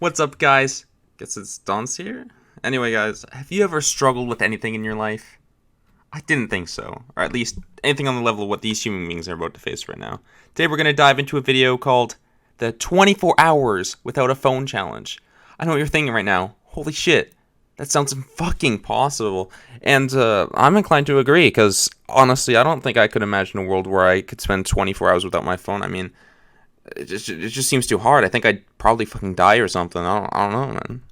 What's up, guys? Guess it's Don's here? Anyway, guys, have you ever struggled with anything in your life? I didn't think so. Or at least anything on the level of what these human beings are about to face right now. Today we're going to dive into a video called the 24 Hours Without a Phone Challenge. I know what you're thinking right now. Holy shit. That sounds fucking possible. And I'm inclined to agree, because honestly, I don't think I could imagine a world where I could spend 24 hours without my phone. I mean, it just seems too hard. I think I'd probably fucking die or something. I don't know, man.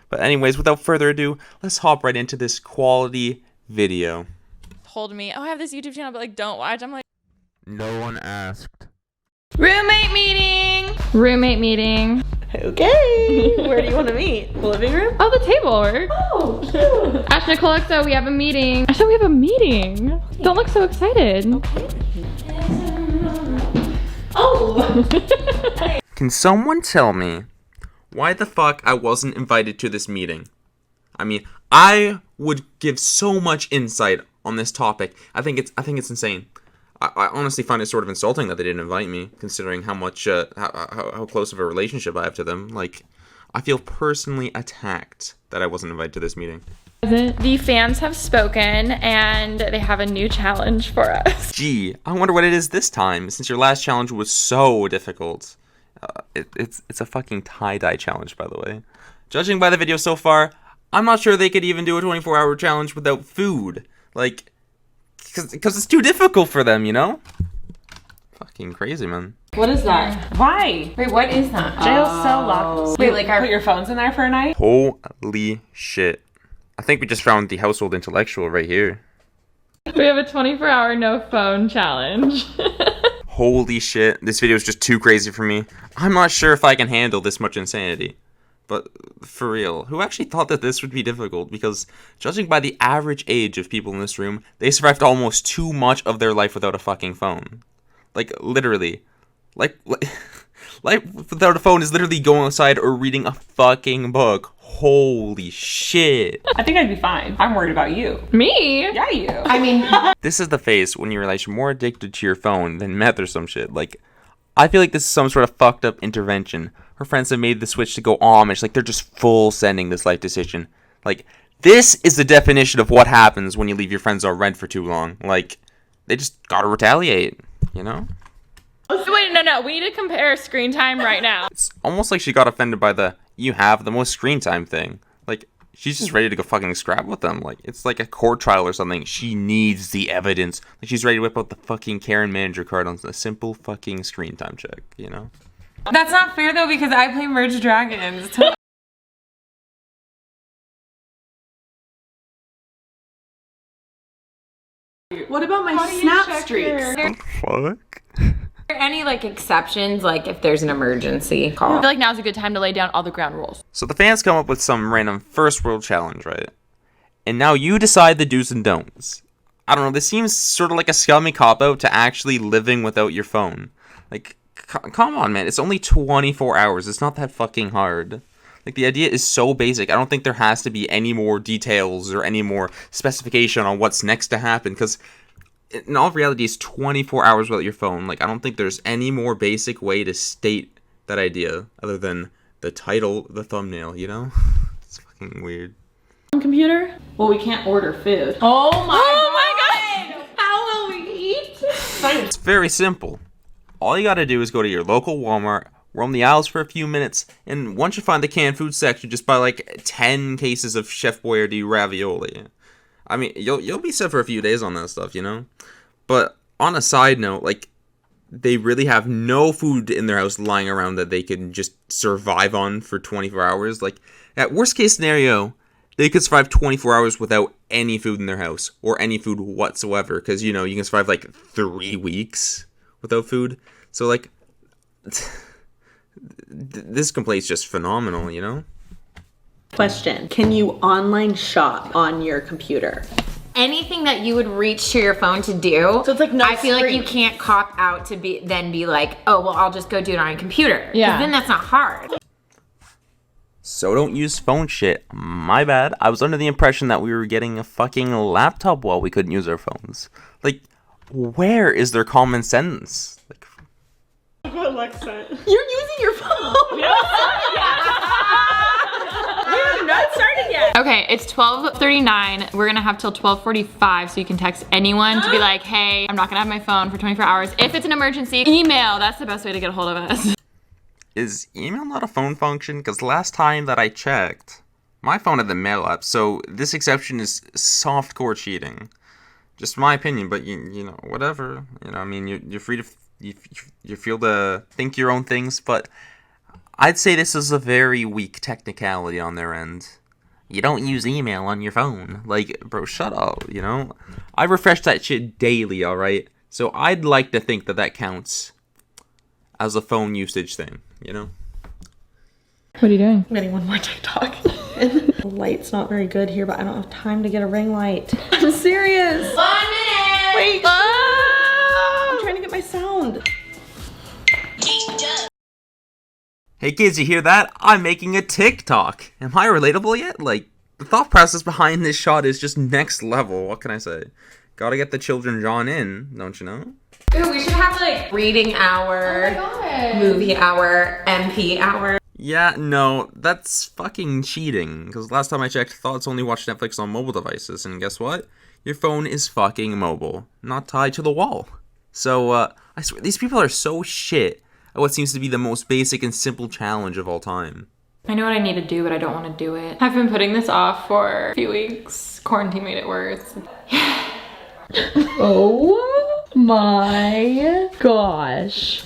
But anyways, without further ado, let's hop right into this quality video. Told me, oh, I have this YouTube channel, but like, don't watch. I'm like, No one asked. roommate meeting. Roommate meeting. Okay. Where do you want to meet? The living room? Oh, the table works. Oh, cute. Ash, Nicole, XO, we have a meeting. I said we have a meeting. Okay. Don't look so excited. Okay. Oh. Can someone tell me why the fuck I wasn't invited to this meeting? I mean, I would give so much insight on this topic. I think it's insane. I honestly find it sort of insulting that they didn't invite me, considering how much how close of a relationship I have to them. Like, I feel personally attacked that I wasn't invited to this meeting. The fans have spoken and they have a new challenge for us. Gee, I wonder what it is this time, since your last challenge was so difficult. It's a fucking tie-dye challenge, by the way. Judging by the video so far, I'm not sure they could even do a 24-hour challenge without food. Like, because it's too difficult for them, you know? Fucking crazy, man. What is that? Why? Wait, what is that? Jail's so locked. Wait, like Put your phones in there for a night? Holy shit. I think we just found the household intellectual right here. We have a 24-hour no phone challenge. Holy shit, this video is just too crazy for me. I'm not sure if I can handle this much insanity. But for real, who actually thought that this would be difficult? Because judging by the average age of people in this room, they survived almost too much of their life without a fucking phone. Like, literally. Like without a phone is literally going outside or reading a fucking book. Holy shit. I think I'd be fine. I'm worried about you. Me? Yeah, you. I mean, This is the phase when you realize you're more addicted to your phone than meth or some shit. Like, I feel like this is some sort of fucked up intervention. Her friends have made the switch to go Amish. Like, they're just full sending this life decision. Like, this is the definition of what happens when you leave your friends on red for too long. Like, they just gotta retaliate, you know? Wait, no. We need to compare screen time right now. It's almost like she got offended by the "you have the most screen time" thing. Like, she's just ready to go fucking scrap with them. Like, it's like a court trial or something. She needs the evidence. Like, she's ready to whip out the fucking Karen manager card on a simple fucking screen time check, you know? that's not fair though because I play Merge Dragons. What about my snap streaks? Fuck? Are there any like exceptions, like if there's an emergency call? I feel like now's a good time to lay down all the ground rules. So the fans come up with some random first world challenge, right? And now you decide the do's and don'ts. I don't know, this seems sort of like a scummy cop-out to actually living without your phone. Like, come on, man. It's only 24 hours. It's not that fucking hard. Like, the idea is so basic. I don't think there has to be any more details or any more specification on what's next to happen, because in all reality, it's 24 hours without your phone. Like, I don't think there's any more basic way to state that idea other than the title, the thumbnail, you know? It's fucking weird. Computer? Well, we can't order food. Oh my God! How will we eat? It's very simple. All you gotta do is go to your local Walmart, roam the aisles for a few minutes, and once you find the canned food section, just buy like 10 cases of Chef Boyardee ravioli. I mean, you'll be set for a few days on that stuff, you know? But on a side note, like, they really have no food in their house lying around that they can just survive on for 24 hours. Like, at worst case scenario, they could survive 24 hours without any food in their house, or any food whatsoever, because, you know, you can survive like 3 weeks without food. So, like, this complaint's just phenomenal, you know? Question. Can you online shop on your computer? Anything that you would reach to your phone to do. So it's like no I feel like screen. you can't cop out to be like, oh well, I'll just go do it on a computer. 'Cause Yeah. then that's not hard. So don't use phone shit. My bad. I was under the impression that we were getting a fucking laptop while we couldn't use our phones. Like, where is their common sense? Like, Alexa. You're using your phone. Okay, it's 12:39. We're gonna have till 12:45 so you can text anyone to be like, hey, I'm not gonna have my phone for 24 hours. If it's an emergency, email. That's the best way to get a hold of us. Is email not a phone function? Because last time that I checked, my phone had the mail app, so this exception is softcore cheating. Just my opinion, but you know, whatever. You know, I mean, you're free to, you're free to think your own things, but I'd say this is a very weak technicality on their end. You don't use email on your phone. Like, bro, shut up, you know? I refresh that shit daily, alright? So I'd like to think that that counts as a phone usage thing, you know? What are you doing? I'm getting one more TikTok. The light's not very good here, but I don't have time to get a ring light. I'm serious. 1 minute. Wait. I'm trying to get my sound. Hey kids, you hear that? I'm making a TikTok. Am I relatable yet? Like, the thought process behind this shot is just next level. What can I say? Gotta get the children drawn in, don't you know? Ooh, we should have like reading hour, movie hour, MP hour. Yeah, no, that's fucking cheating. Because last time I checked, Thoughts only watch Netflix on mobile devices. And guess what? Your phone is fucking mobile, not tied to the wall. So, I swear, these people are so shit at what seems to be the most basic and simple challenge of all time. I know what I need to do, but I don't want to do it. I've been putting this off for a few weeks. Quarantine made it worse. Oh my gosh.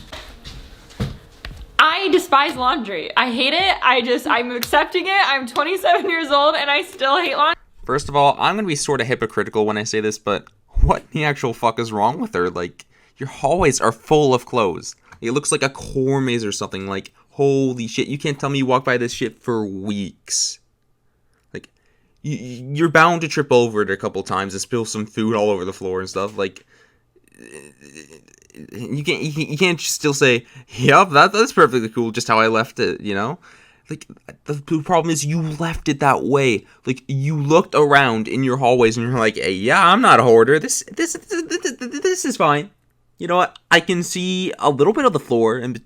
I despise laundry. I hate it. I'm accepting it. I'm 27 years old and I still hate laundry. First of all, I'm gonna be sort of hypocritical when I say this, but what the actual fuck is wrong with her? Like, your hallways are full of clothes. It looks like a core maze or something. Like, holy shit, you can't tell me you walk by this shit for weeks. Like, you're bound to trip over it a couple times and spill some food all over the floor and stuff. Like, you can't still say, yep, that's perfectly cool, just how I left it, you know? Like, the problem is you left it that way. Like, you looked around in your hallways and you're like, hey, yeah, I'm not a hoarder. This is fine. You know what? I can see a little bit of the floor, and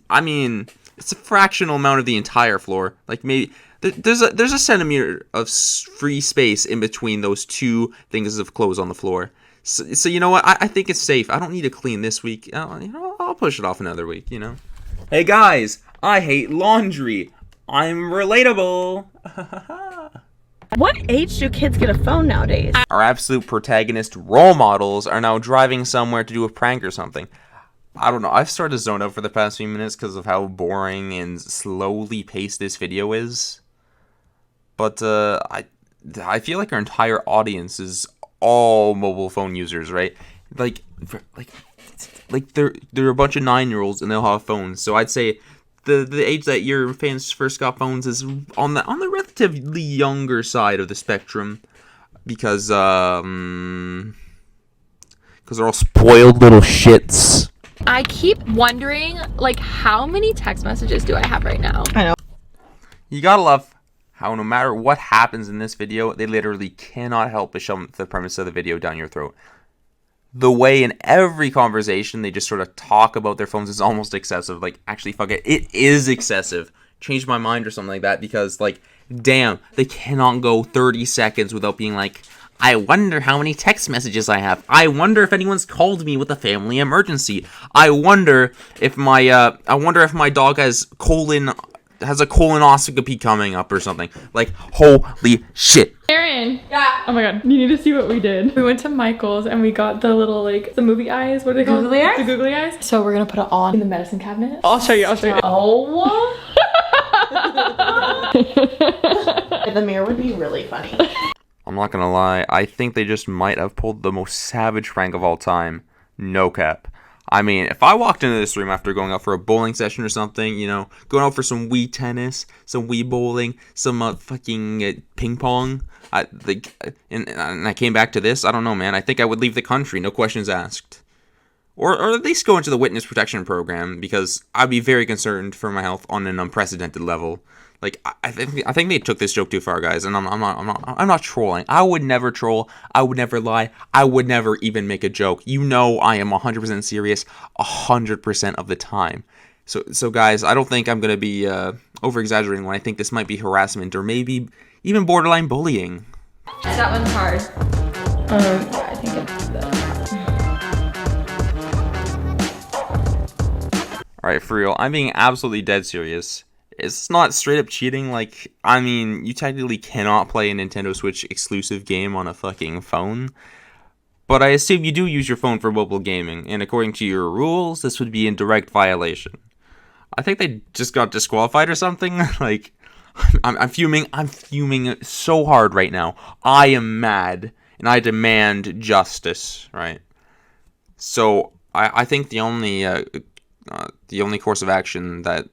I mean, it's a fractional amount of the entire floor. Like, maybe there's a centimeter of free space in between those two things of clothes on the floor. So you know what? I think it's safe. I don't need to clean this week. You know, I'll push it off another week. You know. Hey guys, I hate laundry. I'm relatable. What age do kids get a phone nowadays? Our absolute protagonist role models are now driving somewhere to do a prank or something. I don't know. I've started to zone out for the past few minutes because of how boring and slowly paced this video is. But I feel like our entire audience is all mobile phone users, right? Like they're a bunch of 9-year-olds and they'll have phones. So I'd say the age that your fans first got phones is on the relatively younger side of the spectrum, because they're all spoiled little shits. I keep wondering, like, how many text messages do I have right now? I know. You gotta love how no matter what happens in this video, they literally cannot help but shove the premise of the video down your throat. The way in every conversation they just sort of talk about their phones is almost excessive. Like, actually, fuck it. It is excessive. Change my mind or something like that, because, like, damn, they cannot go 30 seconds without being like, I wonder how many text messages I have. I wonder if anyone's called me with a family emergency. I wonder if my dog has a colonoscopy coming up or something. Like, holy shit. Aaron! Yeah. Oh my god, you need to see what we did. We went to Michael's and we got the little, like, the movie eyes. What are they called? Googly eyes? The googly eyes. So we're gonna put it on in the medicine cabinet. I'll show you. Oh. The mirror would be really funny. I'm not gonna lie, I think they just might have pulled the most savage prank of all time. No cap. I mean, if I walked into this room after going out for a bowling session or something, you know, going out for some Wii tennis, some Wii bowling, some fucking ping pong, and I came back to this, I don't know, man. I think I would leave the country, no questions asked. Or at least go into the witness protection program, because I'd be very concerned for my health on an unprecedented level. Like, I think they took this joke too far, guys, and I'm not trolling. I would never troll. I would never lie. I would never even make a joke. You know I am 100% serious 100% of the time. So guys, I don't think I'm gonna be over-exaggerating when I think this might be harassment or maybe even borderline bullying. That one's hard. I think it's Alright, for real, I'm being absolutely dead serious. It's not straight up cheating, like, I mean, you technically cannot play a Nintendo Switch exclusive game on a fucking phone. But I assume you do use your phone for mobile gaming, and according to your rules, this would be in direct violation. I think they just got disqualified or something. Like, I'm fuming so hard right now. I am mad, and I demand justice, right? So, I think the only course of action that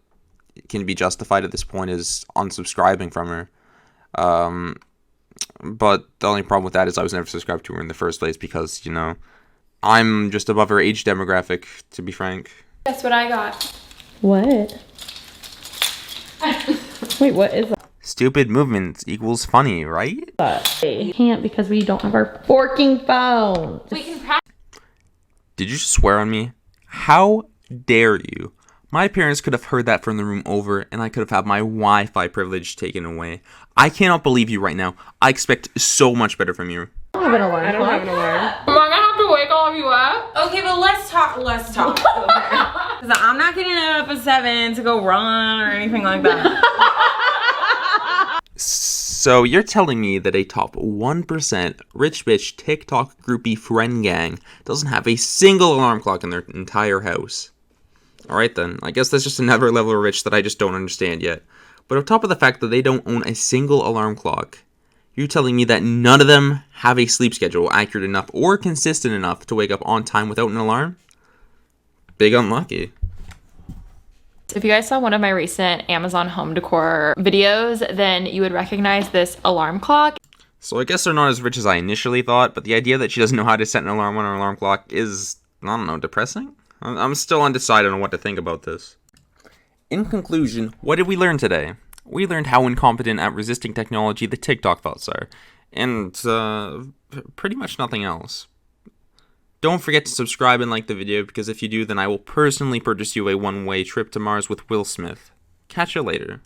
can be justified at this point is unsubscribing from her. But the only problem with that is I was never subscribed to her in the first place because, you know, I'm just above her age demographic, to be frank. Guess what I got? what? Wait, what is Stupid movements equals funny, right? that? We can't because we don't have our forking phone. We can practice. Did you just swear on me? How dare you? My parents could have heard that from the room over, and I could have had my Wi-Fi privilege taken away. I cannot believe you right now. I expect so much better from you. I don't have an alarm. I don't have an alarm. Am I gonna have to wake all of you up? Okay, but let's talk. Because I'm not getting up at 7 to go run or anything like that. So you're telling me that a top 1% rich bitch TikTok groupie friend gang doesn't have a single alarm clock in their entire house? Alright then, I guess that's just another level of rich that I just don't understand yet. But on top of the fact that they don't own a single alarm clock, you're telling me that none of them have a sleep schedule accurate enough or consistent enough to wake up on time without an alarm? Big unlucky. If you guys saw one of my recent Amazon home decor videos, then you would recognize this alarm clock. So I guess they're not as rich as I initially thought, but the idea that she doesn't know how to set an alarm on her alarm clock is, I don't know, depressing? I'm still undecided on what to think about this. In conclusion, what did we learn today? We learned how incompetent at resisting technology the TikTok thoughts are, and pretty much nothing else. Don't forget to subscribe and like the video, because if you do, then I will personally purchase you a one-way trip to Mars with Will Smith. Catch you later.